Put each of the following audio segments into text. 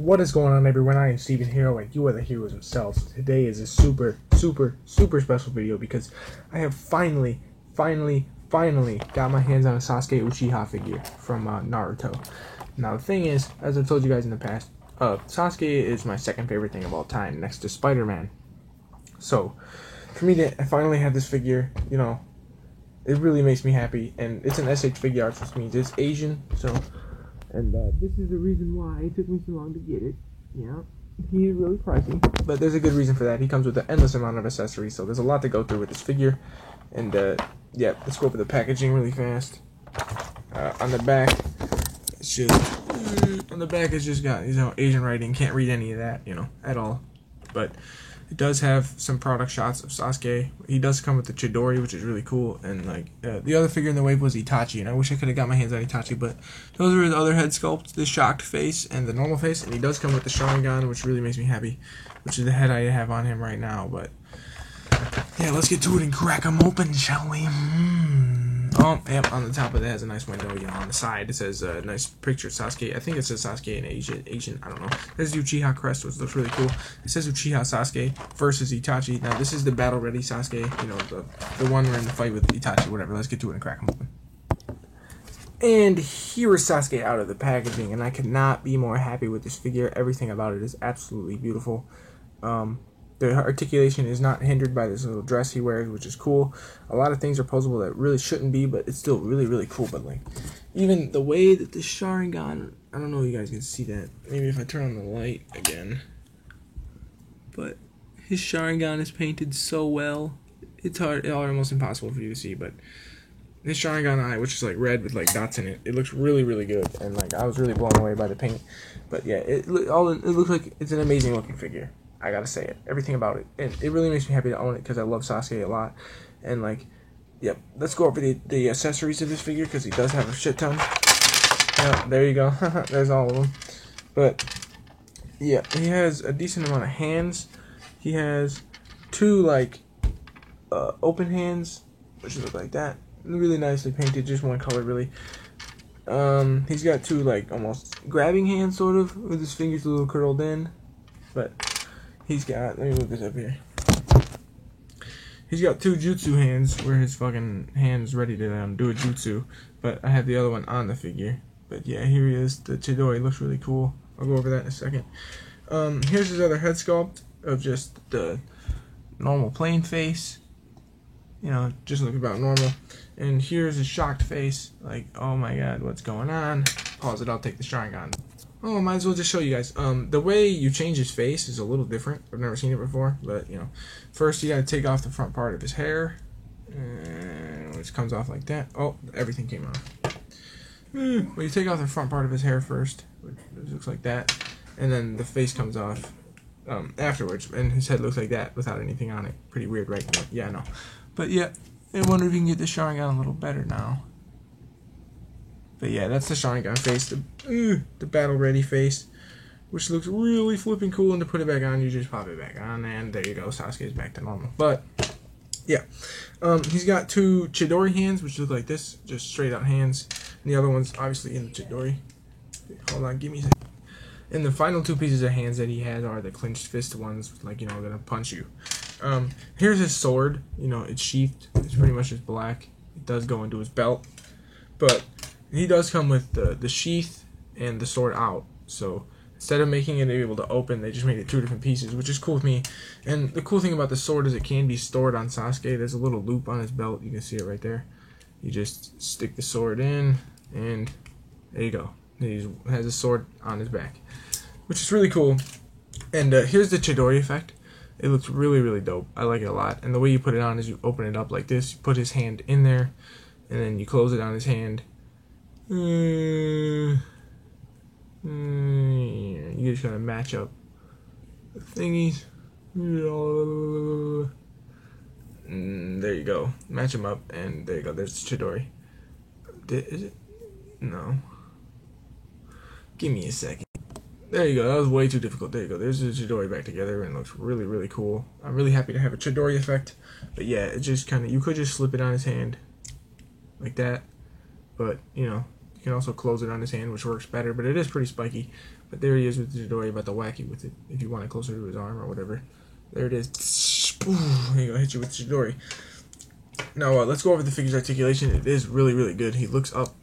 What is going on, everyone? I am Steven Hero, and you are the heroes themselves. Today is a super special video because I have finally got my hands on a Sasuke Uchiha figure from Naruto. Now, the thing is, as I've told you guys in the past, Sasuke is my second favorite thing of all time, next to Spider-Man. So, for me to finally have this figure, you know, it really makes me happy, and it's an SH figure arts, which means it's Asian, so... And this is the reason why it took me so long to get it. Yeah, he is really pricey, but there's a good reason for that. He comes with an endless amount of accessories, so there's a lot to go through with this figure. And yeah, let's go over the packaging really fast. On the back, it's just got, you know, Asian writing. Can't read any of that, you know, at all. But it does have some product shots of Sasuke. He does come with the Chidori, which is really cool. And like the other figure in the wave was Itachi, and I wish I could have got my hands on Itachi, but those are his other head sculpts, the shocked face and the normal face. And he does come with the Sharingan, which really makes me happy, which is the head I have on him right now. But yeah, let's get to it and crack him open, shall we? Oh, yep, on the top of it has a nice window, you know, on the side it says a nice picture of Sasuke. I think it says Sasuke in Asian, I don't know. There's the Uchiha crest, which looks really cool. It says Uchiha Sasuke versus Itachi. Now, this is the battle-ready Sasuke, you know, the one we're in the fight with Itachi, whatever. Let's get to it and crack him open. And here is Sasuke out of the packaging, and I could not be more happy with this figure. Everything about it is absolutely beautiful. The articulation is not hindered by this little dress he wears, which is cool. A lot of things are posable that really shouldn't be, but it's still really cool. But like, even the way that the Sharingan, I don't know if you guys can see that. Maybe if I turn on the light again. But his Sharingan is painted so well. It's almost impossible for you to see, but his Sharingan eye, which is like red with like dots in it, it looks really good. And like, I was really blown away by the paint. But yeah, it looks like it's an amazing looking figure. I gotta say it. Everything about it. And it really makes me happy to own it because I love Sasuke a lot. And like, yep, let's go over the accessories of this figure because he does have a shit ton. Yeah, there you go. There's all of them. But yeah, he has a decent amount of hands. He has two like open hands, which look like that. Really nicely painted, just one color really. He's got two like almost grabbing hands sort of, with his fingers a little curled in. But he's got, let me move this up here. He's got two jutsu hands where his fucking hand's ready to do a jutsu. But I have the other one on the figure. But yeah, here he is. The Chidori looks really cool. I'll go over that in a second. Here's his other head sculpt of just the normal plain face. You know, just look about normal. And here's his shocked face. Like, oh my god, what's going on? Pause it, I'll take the Sharingan. Oh, might as well just show you guys. The way you change his face is a little different. I've never seen it before, but you know, first you gotta take off the front part of his hair, which comes off like that. Oh, everything came off. Well, you take off the front part of his hair first, which looks like that, and then the face comes off afterwards, and his head looks like that without anything on it. Pretty weird, right? Yeah, I know. But yeah, I wonder if you can get the Sharingan a little better now. But yeah, that's the Sharingan face, the battle-ready face, which looks really flipping cool. And to put it back on, you just pop it back on, and there you go, Sasuke's back to normal. But yeah, he's got two Chidori hands, which look like this, just straight-out hands. And the other one's obviously in the Chidori. Hold on, give me a second. And the final two pieces of hands that he has are the clenched fist ones, like, you know, gonna punch you. Here's his sword. You know, it's sheathed. It's pretty much just black. It does go into his belt, but he does come with the sheath and the sword out. So instead of making it able to open, they just made it two different pieces, which is cool with me. And the cool thing about the sword is it can be stored on Sasuke. There's a little loop on his belt. You can see it right there. You just stick the sword in, and there you go. He has a sword on his back, which is really cool. And here's the Chidori effect. It looks really dope. I like it a lot. And the way you put it on is you open it up like this. You put his hand in there, and then you close it on his hand. You just gotta match up the thingies. There you go. Match them up, and there you go. There's Chidori. Is it? No. Give me a second. There you go. That was way too difficult. There you go. There's the Chidori back together, and it looks really cool. I'm really happy to have a Chidori effect. But yeah, it just kind of, you could just slip it on his hand like that. But, you know, You can also close it on his hand, which works better, but it is pretty spiky. But there he is with the Chidori, about to whack you with it if you want it closer to his arm or whatever. There it is. There you go, hit you with Chidori. Now let's go over the figure's articulation. It is really, really good. He looks up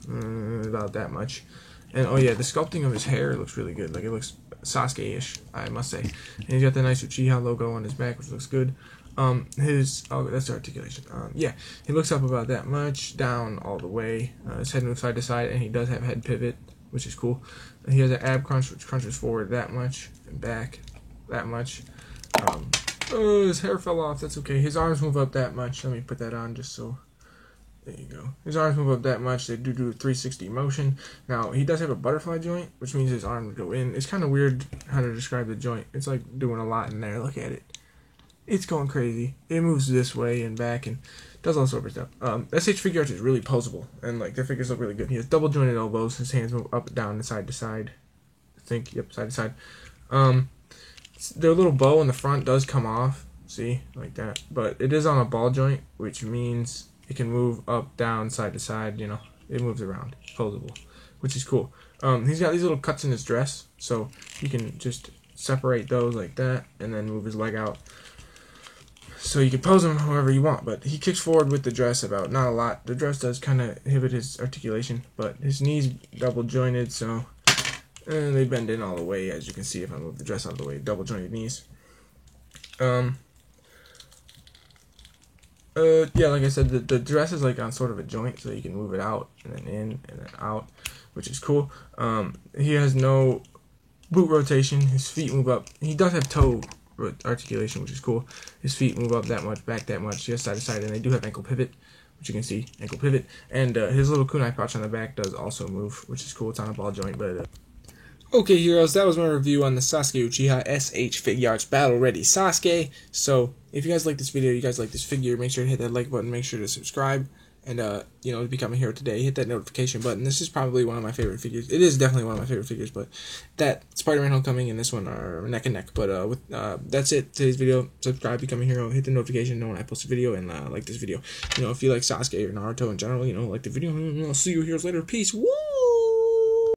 about that much. And oh yeah, the sculpting of his hair looks really good. Like, it looks Sasuke-ish, I must say. And he's got the nice Uchiha logo on his back, which looks good. That's the articulation. Yeah, he looks up about that much, down all the way. His head moves side to side, and he does have head pivot, which is cool. And he has an ab crunch, which crunches forward that much and back that much. Oh, his hair fell off. That's okay. His arms move up that much. Let me put that on just so. There you go. His arms move up that much. They do a 360 motion. Now, he does have a butterfly joint, which means his arms go in. It's kind of weird how to describe the joint. It's like doing a lot in there. Look at it. It's going crazy. It moves this way and back and does all sorts of stuff. SH Figuarts is really posable, and like their figures look really good. He has double jointed elbows. His hands move up, down, and side to side. I think, yep, side to side. Their little bow in the front does come off. See, like that. But it is on a ball joint, which means it can move up, down, side to side. You know, it moves around. Foldable, which is cool. He's got these little cuts in his dress, so you can just separate those like that, and then move his leg out. So you can pose him however you want, but he kicks forward with the dress about, not a lot. The dress does kind of inhibit his articulation, but his knees double jointed, so they bend in all the way, as you can see if I move the dress out of the way. Double jointed knees. Yeah, like I said, the dress is like on sort of a joint, so you can move it out and then in and then out, which is cool. He has no boot rotation. His feet move up. He does have toe articulation, which is cool. His feet move up that much, back that much, yes, side to side, and they do have ankle pivot, which you can see, ankle pivot. And his little kunai pouch on the back does also move, which is cool. It's on a ball joint, but okay, heroes, that was my review on the Sasuke Uchiha SH Figuarts Battle Ready Sasuke. So, if you guys like this video, you guys like this figure, make sure to hit that like button, make sure to subscribe, and, you know, to become a hero today, hit that notification button. This is probably one of my favorite figures. It is definitely one of my favorite figures, but that Spider-Man Homecoming and this one are neck and neck. But, that's it, today's video. Subscribe, become a hero, hit the notification, know when I post a video, and, like this video. You know, if you like Sasuke or Naruto in general, you know, like the video, I'll see you heroes later. Peace. Woo!